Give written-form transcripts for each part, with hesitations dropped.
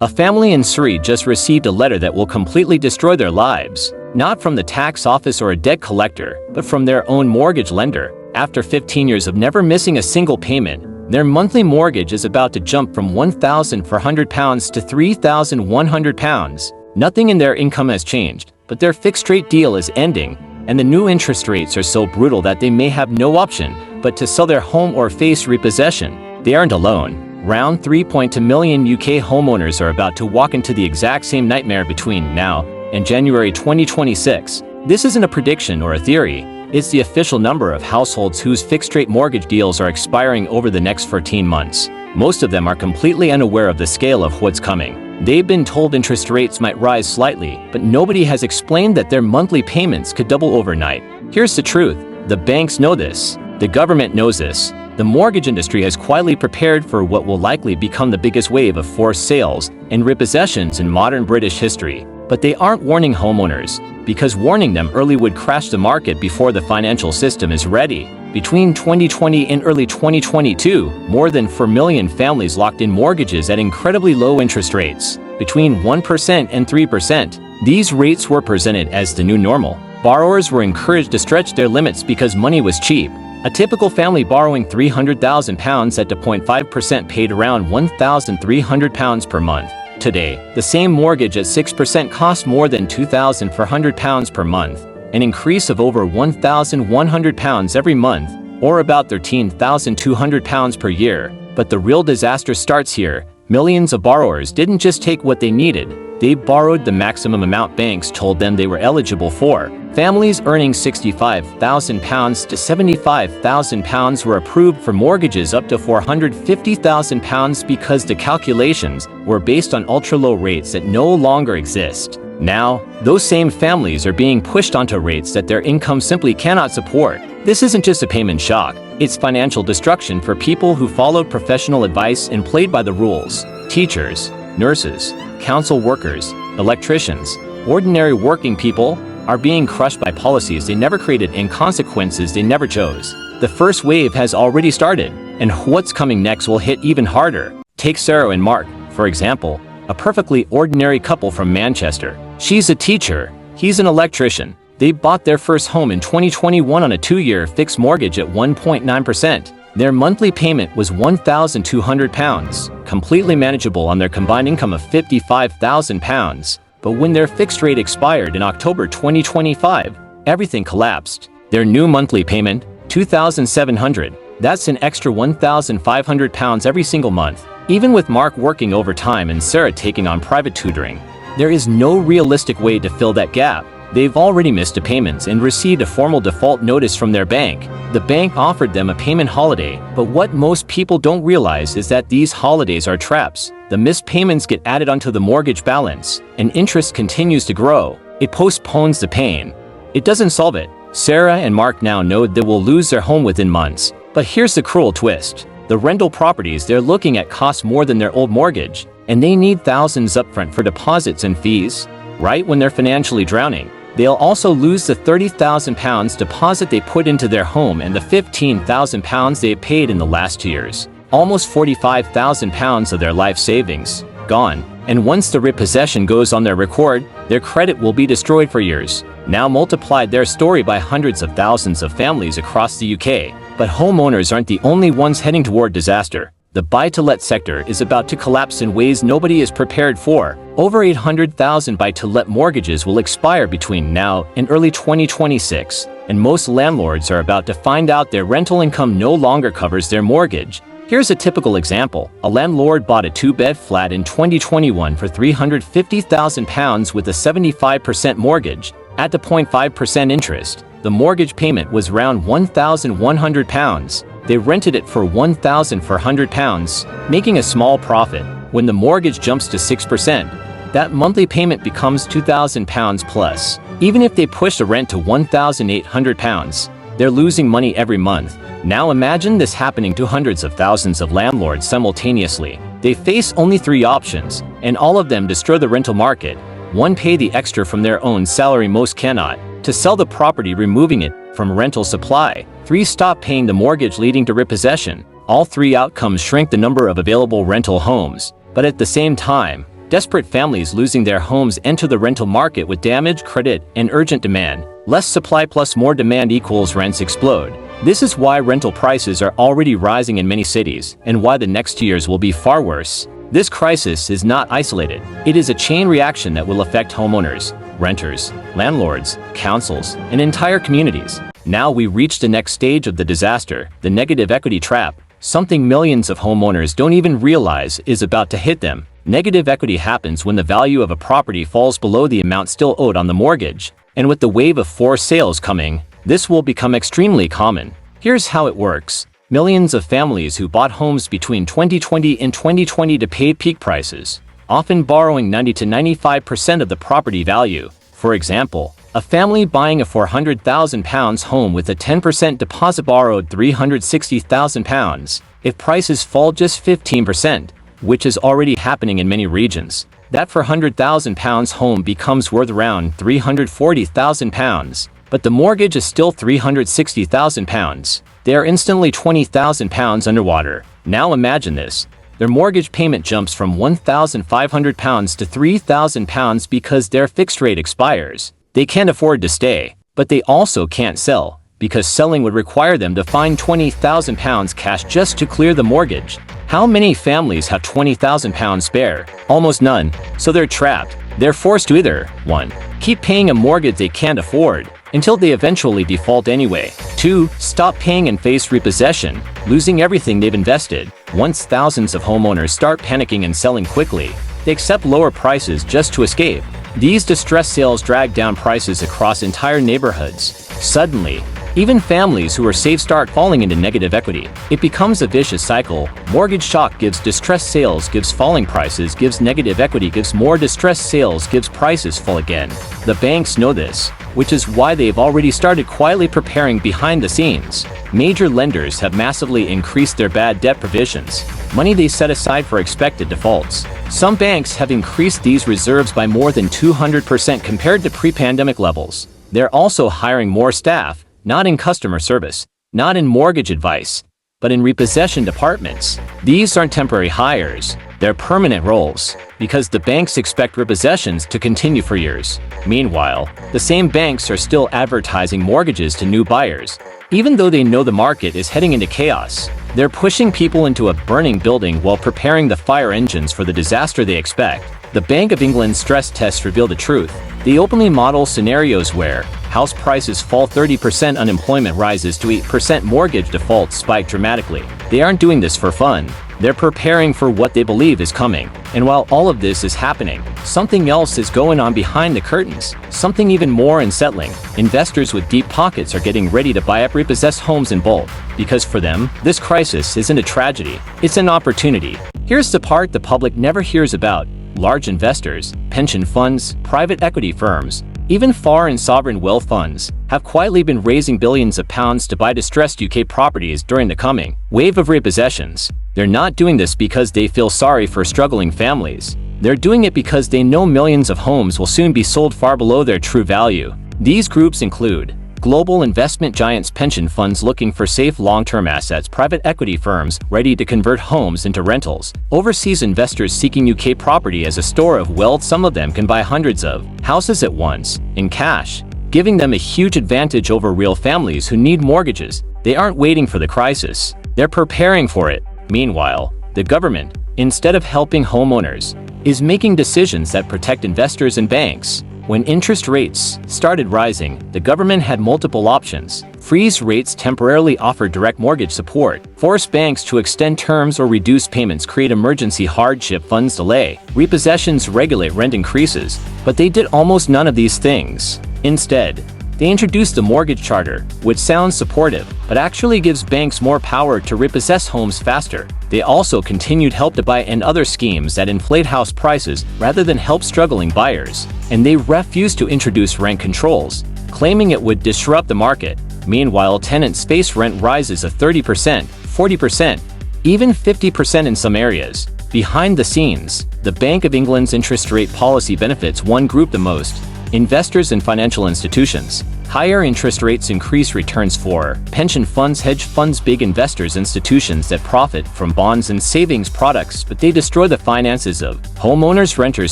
A family in Surrey just received a letter that will completely destroy their lives. Not from the tax office or a debt collector, but from their own mortgage lender. After 15 years of never missing a single payment, their monthly mortgage is about to jump from £1,400 to £3,100. Nothing in their income has changed, but their fixed-rate deal is ending, and the new interest rates are so brutal that they may have no option but to sell their home or face repossession. They aren't alone. Around 3.2 million UK homeowners are about to walk into the exact same nightmare between now and January 2026. This isn't a prediction or a theory. It's the official number of households whose fixed-rate mortgage deals are expiring over the next 14 months. Most of them are completely unaware of the scale of what's coming. They've been told interest rates might rise slightly, but nobody has explained that their monthly payments could double overnight. Here's the truth. The banks know this. The government knows this. The mortgage industry has quietly prepared for what will likely become the biggest wave of forced sales and repossessions in modern British history. But they aren't warning homeowners, because warning them early would crash the market before the financial system is ready. Between 2020 and early 2022, more than 4 million families locked in mortgages at incredibly low interest rates, between 1% and 3%. These rates were presented as the new normal. Borrowers were encouraged to stretch their limits because money was cheap. A typical family borrowing £300,000 at 2.5% paid around £1,300 per month. Today, the same mortgage at 6% costs more than £2,400 per month, an increase of over £1,100 every month, or about £13,200 per year. But the real disaster starts here. Millions of borrowers didn't just take what they needed, they borrowed the maximum amount banks told them they were eligible for. Families earning £65,000 to £75,000 were approved for mortgages up to £450,000 because the calculations were based on ultra-low rates that no longer exist. Now, those same families are being pushed onto rates that their income simply cannot support. This isn't just a payment shock, it's financial destruction for people who followed professional advice and played by the rules. Teachers, nurses, council workers, electricians, ordinary working people are being crushed by policies they never created and consequences they never chose. The first wave has already started, and what's coming next will hit even harder. Take Sarah and Mark, for example, a perfectly ordinary couple from Manchester. She's a teacher, he's an electrician. They bought their first home in 2021 on a 2-year fixed mortgage at 1.9%. Their monthly payment was £1,200, completely manageable on their combined income of £55,000. But when their fixed rate expired in October 2025, everything collapsed. Their new monthly payment, £2,700. That's an extra £1,500 every single month. Even with Mark working overtime and Sarah taking on private tutoring, there is no realistic way to fill that gap. They've already missed the payments and received a formal default notice from their bank. The bank offered them a payment holiday, but what most people don't realize is that these holidays are traps. The missed payments get added onto the mortgage balance, and interest continues to grow. It postpones the pain. It doesn't solve it. Sarah and Mark now know they will lose their home within months. But here's the cruel twist. The rental properties they're looking at cost more than their old mortgage, and they need thousands upfront for deposits and fees. Right when they're financially drowning, they'll also lose the £30,000 deposit they put into their home and the £15,000 they paid in the last 2 years. Almost £45,000 of their life savings gone. And once the repossession goes on their record, their credit will be destroyed for years. Now multiply their story by hundreds of thousands of families across the UK. But homeowners aren't the only ones heading toward disaster. The buy-to-let sector is about to collapse in ways nobody is prepared for. Over 800,000 buy-to-let mortgages will expire between now and early 2026, and most landlords are about to find out their rental income no longer covers their mortgage. Here's a typical example. A landlord bought a 2-bed flat in 2021 for £350,000 with a 75% mortgage. At the 0.5% interest, the mortgage payment was around £1,100. They rented it for £1,400, making a small profit. When the mortgage jumps to 6%, that monthly payment becomes £2,000 plus. Even if they push the rent to £1,800, they're losing money every month. Now imagine this happening to hundreds of thousands of landlords simultaneously. They face only 3 options, and all of them destroy the rental market. 1. Pay the extra from their own salary most cannot. 2. Sell the property removing it from rental supply. 3. Stop paying the mortgage leading to repossession. All 3 outcomes shrink the number of available rental homes. But at the same time, Desperate families losing their homes enter the rental market with damaged credit and urgent demand. Less supply plus more demand equals rents explode. This is why rental prices are already rising in many cities, and why the next 2 years will be far worse. This crisis is not isolated. It is a chain reaction that will affect homeowners, renters, landlords, councils, and entire communities. Now we reach the next stage of the disaster, the negative equity trap, something millions of homeowners don't even realize is about to hit them. Negative equity happens when the value of a property falls below the amount still owed on the mortgage. And with the wave of forced sales coming, this will become extremely common. Here's how it works. Millions of families who bought homes between 2020 and 2020 to pay peak prices, often borrowing 90 to 95% of the property value. For example, a family buying a £400,000 home with a 10% deposit borrowed £360,000. If prices fall just 15%, which is already happening in many regions, that £400,000 home becomes worth around £340,000. But the mortgage is still £360,000. They are instantly £20,000 underwater. Now imagine this. Their mortgage payment jumps from £1,500 to £3,000 because their fixed rate expires. They can't afford to stay, but they also can't sell, because selling would require them to find £20,000 cash just to clear the mortgage. How many families have £20,000 spare? Almost none. So they're trapped. They're forced to either 1. Keep paying a mortgage they can't afford, until they eventually default anyway. 2. Stop paying and face repossession, losing everything they've invested. Once thousands of homeowners start panicking and selling quickly, they accept lower prices just to escape. These distress sales drag down prices across entire neighborhoods. Suddenly, even families who are safe start falling into negative equity. It becomes a vicious cycle. Mortgage shock gives distressed sales, gives falling prices, gives negative equity, gives more distressed sales, gives prices fall again. The banks know this, which is why they've already started quietly preparing behind the scenes. Major lenders have massively increased their bad debt provisions, money they set aside for expected defaults. Some banks have increased these reserves by more than 200% compared to pre-pandemic levels. They're also hiring more staff, not in customer service, not in mortgage advice, but in repossession departments. These aren't temporary hires, they're permanent roles, because the banks expect repossessions to continue for years. Meanwhile, the same banks are still advertising mortgages to new buyers. Even though they know the market is heading into chaos, they're pushing people into a burning building while preparing the fire engines for the disaster they expect. The Bank of England stress tests reveal the truth. They openly model scenarios where house prices fall 30%, unemployment rises to 8%, mortgage defaults spike dramatically. They aren't doing this for fun. They're preparing for what they believe is coming. And while all of this is happening, something else is going on behind the curtains. Something even more unsettling. Investors with deep pockets are getting ready to buy up repossessed homes in bulk. Because for them, this crisis isn't a tragedy, it's an opportunity. Here's the part the public never hears about. Large investors, pension funds, private equity firms, even foreign sovereign wealth funds have quietly been raising billions of pounds to buy distressed UK properties during the coming wave of repossessions. They're not doing this because they feel sorry for struggling families. They're doing it because they know millions of homes will soon be sold far below their true value. These groups include global investment giants, pension funds looking for safe long-term assets, private equity firms ready to convert homes into rentals, overseas investors seeking UK property as a store of wealth. Some of them can buy hundreds of houses at once, in cash, giving them a huge advantage over real families who need mortgages. They aren't waiting for the crisis, they're preparing for it. Meanwhile, the government, instead of helping homeowners, is making decisions that protect investors and banks. When interest rates started rising, the government had multiple options. Freeze rates, temporarily offer direct mortgage support, force banks to extend terms or reduce payments, create emergency hardship funds, delay repossessions, regulate rent increases. But they did almost none of these things. Instead, they introduced the mortgage charter, which sounds supportive, but actually gives banks more power to repossess homes faster. They also continued Help to Buy and other schemes that inflate house prices rather than help struggling buyers. And they refused to introduce rent controls, claiming it would disrupt the market. Meanwhile, tenants face rent rises of 30%, 40%, even 50% in some areas. Behind the scenes, the Bank of England's interest rate policy benefits one group the most: investors and financial institutions. Higher interest rates increase returns for pension funds, hedge funds, big investors, institutions that profit from bonds and savings products, but they destroy the finances of homeowners, renters,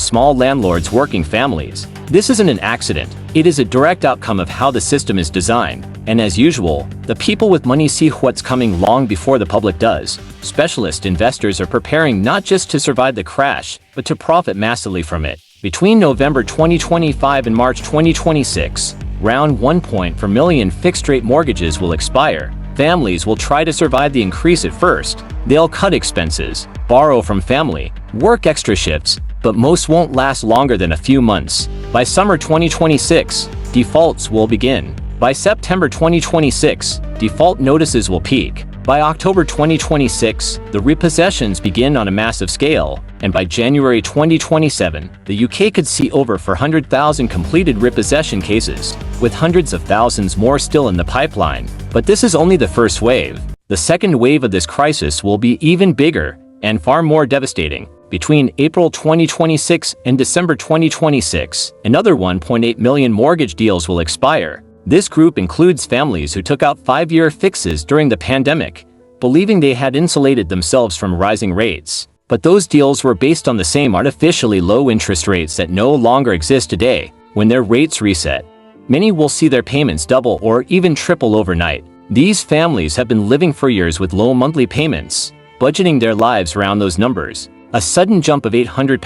small landlords, working families. This isn't an accident. It is a direct outcome of how the system is designed. And as usual, the people with money see what's coming long before the public does. Specialist investors are preparing not just to survive the crash, but to profit massively from it. Between November 2025 and March 2026, round 1.4 million fixed-rate mortgages will expire. Families will try to survive the increase at first. They'll cut expenses, borrow from family, work extra shifts, but most won't last longer than a few months. By summer 2026, defaults will begin. By September 2026, default notices will peak. By October 2026, the repossessions begin on a massive scale, and by January 2027, the UK could see over 400,000 completed repossession cases, with hundreds of thousands more still in the pipeline. But this is only the first wave. The second wave of this crisis will be even bigger and far more devastating. Between April 2026 and December 2026, another 1.8 million mortgage deals will expire. This group includes families who took out 5-year fixes during the pandemic, believing they had insulated themselves from rising rates. But those deals were based on the same artificially low interest rates that no longer exist today. When their rates reset, many will see their payments double or even triple overnight. These families have been living for years with low monthly payments, budgeting their lives around those numbers. A sudden jump of £800,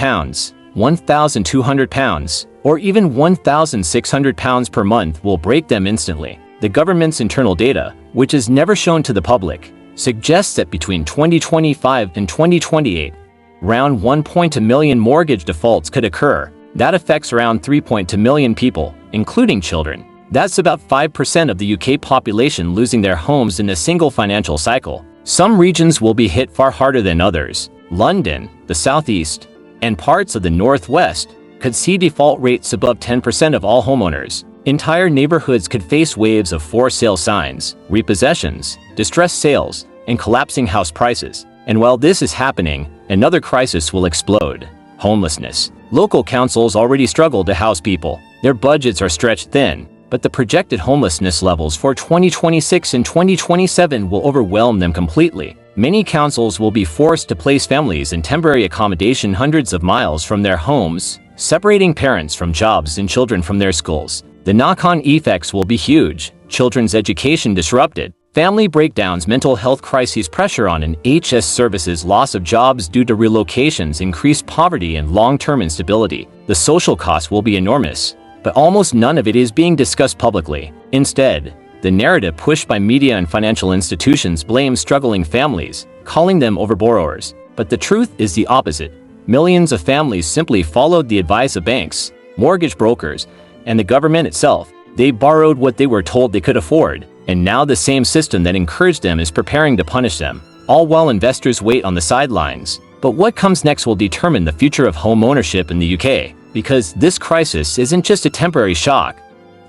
£1,200, or even £1,600 per month will break them instantly. The government's internal data, which is never shown to the public, suggests that between 2025 and 2028, around 1.2 million mortgage defaults could occur. That affects around 3.2 million people, including children. That's about 5% of the UK population losing their homes in a single financial cycle. Some regions will be hit far harder than others. London, the southeast, and parts of the northwest could see default rates above 10% of all homeowners. Entire neighborhoods could face waves of for sale signs, repossessions, distressed sales, and collapsing house prices. And while this is happening, another crisis will explode: homelessness. Local councils already struggle to house people. Their budgets are stretched thin, but the projected homelessness levels for 2026 and 2027 will overwhelm them completely. Many councils will be forced to place families in temporary accommodation hundreds of miles from their homes, separating parents from jobs and children from their schools. The knock-on effects will be huge: children's education disrupted, family breakdowns, mental health crises, pressure on NHS services, loss of jobs due to relocations, increased poverty, and long-term instability. The social cost will be enormous, but almost none of it is being discussed publicly. Instead, the narrative pushed by media and financial institutions blames struggling families, calling them overborrowers. But the truth is the opposite. Millions of families simply followed the advice of banks, mortgage brokers, and the government itself. They borrowed what they were told they could afford, and now the same system that encouraged them is preparing to punish them, all while investors wait on the sidelines. But what comes next will determine the future of homeownership in the UK, because this crisis isn't just a temporary shock,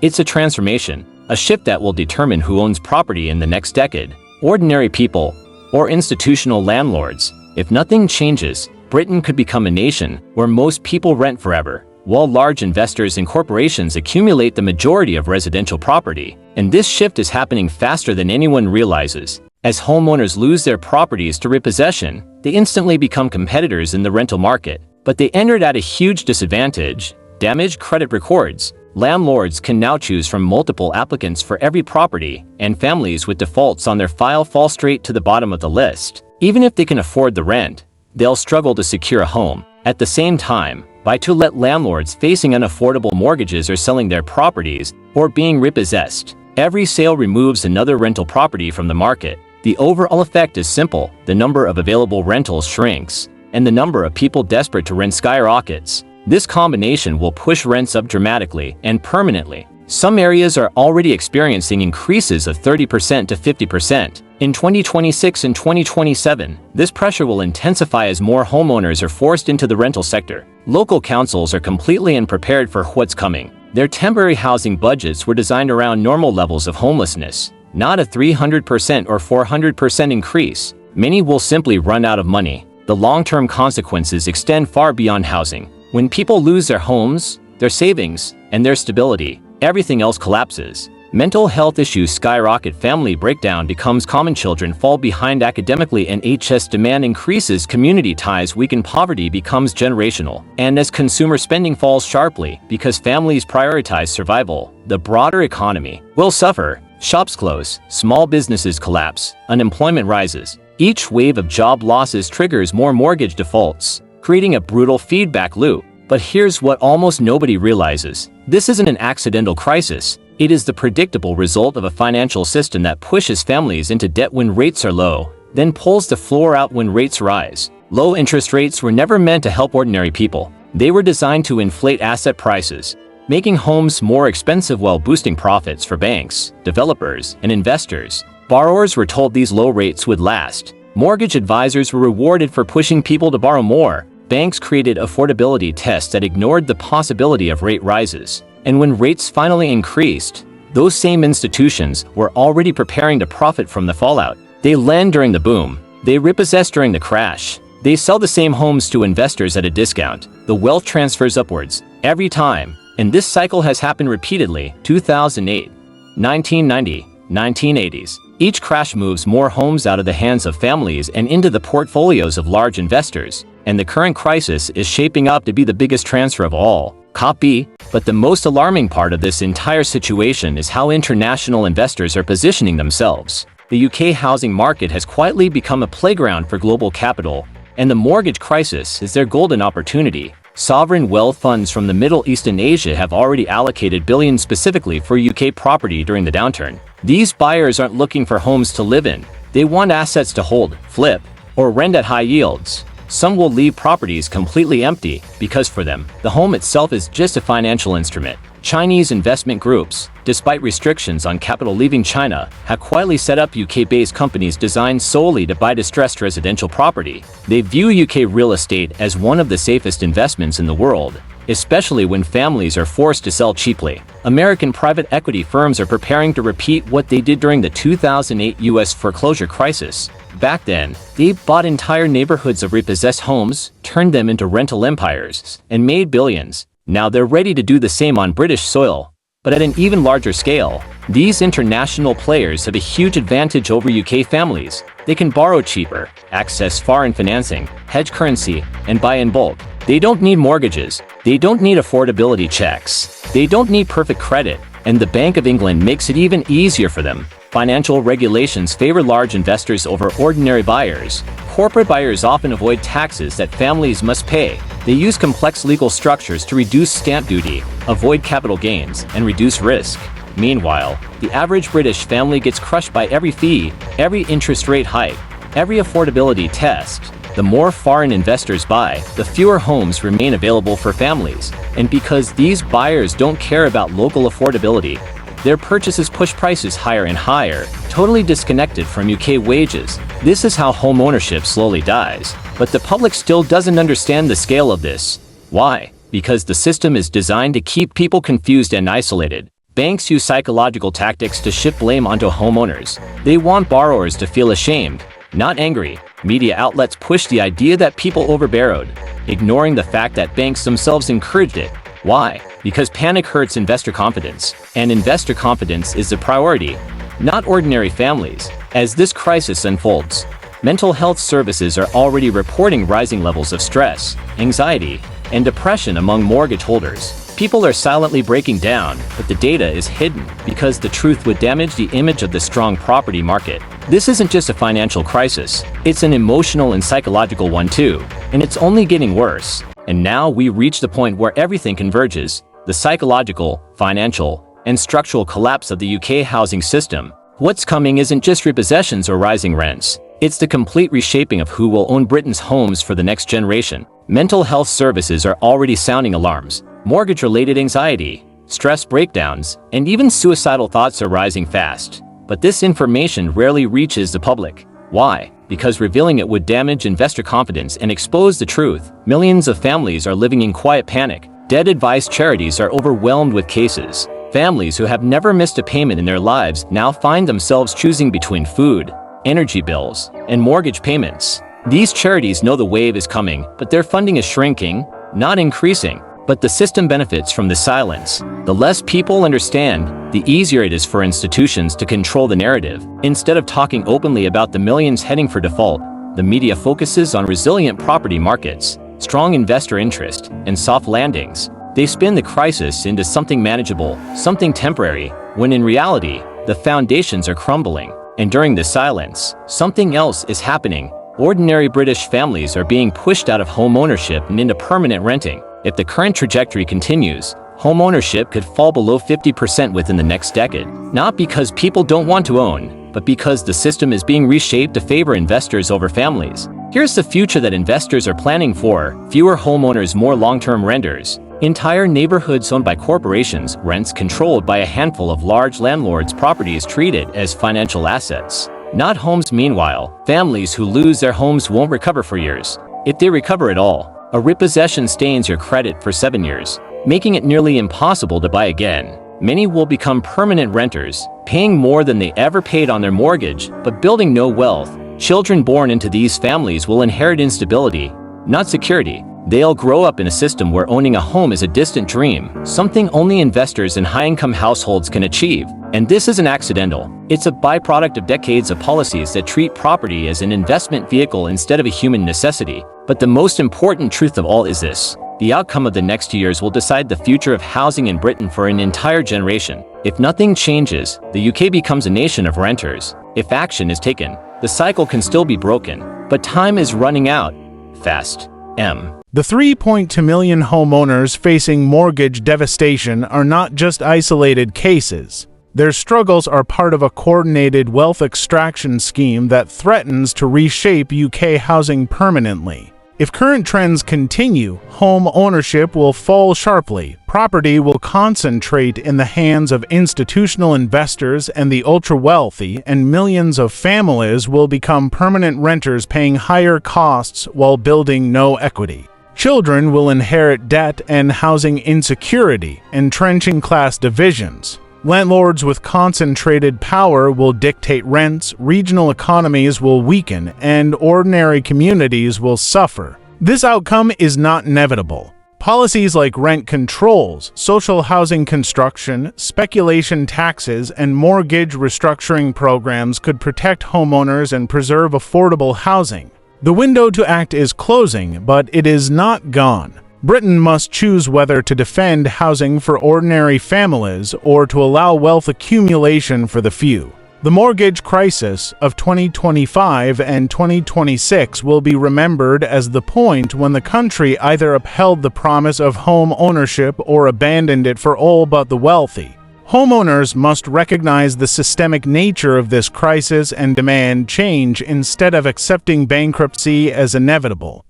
it's a transformation. A shift that will determine who owns property in the next decade: ordinary people or institutional landlords. If nothing changes, Britain could become a nation where most people rent forever, while large investors and corporations accumulate the majority of residential property. And this shift is happening faster than anyone realizes. As homeowners lose their properties to repossession, they instantly become competitors in the rental market. But they entered at a huge disadvantage: damaged credit records. Landlords can now choose from multiple applicants for every property, and families with defaults on their file fall straight to the bottom of the list. Even if they can afford the rent, they'll struggle to secure a home. At the same time, buy-to-let landlords facing unaffordable mortgages are selling their properties or being repossessed. Every sale removes another rental property from the market. The overall effect is simple: the number of available rentals shrinks, and the number of people desperate to rent skyrockets. This combination will push rents up dramatically and permanently. Some areas are already experiencing increases of 30% to 50%. In 2026 and 2027, this pressure will intensify as more homeowners are forced into the rental sector. Local councils are completely unprepared for what's coming. Their temporary housing budgets were designed around normal levels of homelessness, not a 300% or 400% increase. Many will simply run out of money. The long-term consequences extend far beyond housing. When people lose their homes, their savings, and their stability, everything else collapses. Mental health issues skyrocket, family breakdown becomes common, children fall behind academically, and HS demand increases, community ties weaken, poverty becomes generational. And as consumer spending falls sharply because families prioritize survival, the broader economy will suffer. Shops close, small businesses collapse, unemployment rises. Each wave of job losses triggers more mortgage defaults, creating a brutal feedback loop. But here's what almost nobody realizes. This isn't an accidental crisis. It is the predictable result of a financial system that pushes families into debt when rates are low, then pulls the floor out when rates rise. Low interest rates were never meant to help ordinary people. They were designed to inflate asset prices, making homes more expensive while boosting profits for banks, developers, and investors. Borrowers were told these low rates would last. Mortgage advisors were rewarded for pushing people to borrow more. Banks created affordability tests that ignored the possibility of rate rises. And when rates finally increased, those same institutions were already preparing to profit from the fallout. They lend during the boom. They repossess during the crash. They sell the same homes to investors at a discount. The wealth transfers upwards every time. And this cycle has happened repeatedly. 2008, 1990, 1980s. Each crash moves more homes out of the hands of families and into the portfolios of large investors. And the current crisis is shaping up to be the biggest transfer of all. Copy. But the most alarming part of this entire situation is how international investors are positioning themselves. The UK housing market has quietly become a playground for global capital, and the mortgage crisis is their golden opportunity. Sovereign wealth funds from the Middle East and Asia have already allocated billions specifically for UK property during the downturn. These buyers aren't looking for homes to live in. They want assets to hold, flip, or rent at high yields. Some will leave properties completely empty because for them, the home itself is just a financial instrument. Chinese investment groups, despite restrictions on capital leaving China, have quietly set up UK-based companies designed solely to buy distressed residential property. They view UK real estate as one of the safest investments in the world, especially when families are forced to sell cheaply. American private equity firms are preparing to repeat what they did during the 2008 US foreclosure crisis. Back then, they bought entire neighborhoods of repossessed homes, turned them into rental empires, and made billions. Now they're ready to do the same on British soil, but at an even larger scale. These international players have a huge advantage over UK families. They can borrow cheaper, access foreign financing, hedge currency, and buy in bulk. They don't need mortgages. They don't need affordability checks. They don't need perfect credit, and the Bank of England makes it even easier for them. Financial regulations favor large investors over ordinary buyers. Corporate buyers often avoid taxes that families must pay. They use complex legal structures to reduce stamp duty, avoid capital gains, and reduce risk. Meanwhile, the average British family gets crushed by every fee, every interest rate hike, every affordability test. The more foreign investors buy, the fewer homes remain available for families. And because these buyers don't care about local affordability, their purchases push prices higher and higher, totally disconnected from UK wages. This is how homeownership slowly dies. But the public still doesn't understand the scale of this. Why? Because the system is designed to keep people confused and isolated. Banks use psychological tactics to shift blame onto homeowners. They want borrowers to feel ashamed, not angry. Media outlets push the idea that people overborrowed, ignoring the fact that banks themselves encouraged it. Why? Because panic hurts investor confidence, and investor confidence is the priority, not ordinary families. As this crisis unfolds, mental health services are already reporting rising levels of stress, anxiety, and depression among mortgage holders. People are silently breaking down, but the data is hidden because the truth would damage the image of the strong property market. This isn't just a financial crisis, it's an emotional and psychological one too, and it's only getting worse. And now we reach the point where everything converges: the psychological, financial, and structural collapse of the UK housing system. What's coming isn't just repossessions or rising rents. It's the complete reshaping of who will own Britain's homes for the next generation. Mental health services are already sounding alarms. Mortgage-related anxiety, stress breakdowns, and even suicidal thoughts are rising fast. But this information rarely reaches the public. Why? Because revealing it would damage investor confidence and expose the truth. Millions of families are living in quiet panic. Debt advice charities are overwhelmed with cases. Families who have never missed a payment in their lives now find themselves choosing between food, energy bills, and mortgage payments. These charities know the wave is coming, but their funding is shrinking, not increasing. But the system benefits from the silence. The less people understand, the easier it is for institutions to control the narrative. Instead of talking openly about the millions heading for default, the media focuses on resilient property markets, strong investor interest, and soft landings. They spin the crisis into something manageable, something temporary, when in reality, the foundations are crumbling. And during the silence, something else is happening. Ordinary British families are being pushed out of home ownership and into permanent renting. If the current trajectory continues, home ownership could fall below 50% within the next decade. Not because people don't want to own, but because the system is being reshaped to favor investors over families. Here's the future that investors are planning for: fewer homeowners, more long-term renters. Entire neighborhoods owned by corporations, rents controlled by a handful of large landlords, properties treated as financial assets, not homes. Meanwhile, families who lose their homes won't recover for years. If they recover at all, a repossession stains your credit for 7 years, making it nearly impossible to buy again. Many will become permanent renters, paying more than they ever paid on their mortgage, but building no wealth. Children born into these families will inherit instability, not security. They'll grow up in a system where owning a home is a distant dream, something only investors in high-income households can achieve. And this isn't accidental. It's a byproduct of decades of policies that treat property as an investment vehicle instead of a human necessity. But the most important truth of all is this: the outcome of the next 2 years will decide the future of housing in Britain for an entire generation. If nothing changes, the UK becomes a nation of renters. If action is taken, the cycle can still be broken. But time is running out. Fast. The 3.2 million homeowners facing mortgage devastation are not just isolated cases. Their struggles are part of a coordinated wealth extraction scheme that threatens to reshape UK housing permanently. If current trends continue, home ownership will fall sharply, property will concentrate in the hands of institutional investors and the ultra-wealthy, and millions of families will become permanent renters paying higher costs while building no equity. Children will inherit debt and housing insecurity, entrenching class divisions. Landlords with concentrated power will dictate rents, regional economies will weaken, and ordinary communities will suffer. This outcome is not inevitable. Policies like rent controls, social housing construction, speculation taxes, and mortgage restructuring programs could protect homeowners and preserve affordable housing. The window to act is closing, but it is not gone. Britain must choose whether to defend housing for ordinary families or to allow wealth accumulation for the few. The mortgage crisis of 2025 and 2026 will be remembered as the point when the country either upheld the promise of home ownership or abandoned it for all but the wealthy. Homeowners must recognize the systemic nature of this crisis and demand change instead of accepting bankruptcy as inevitable.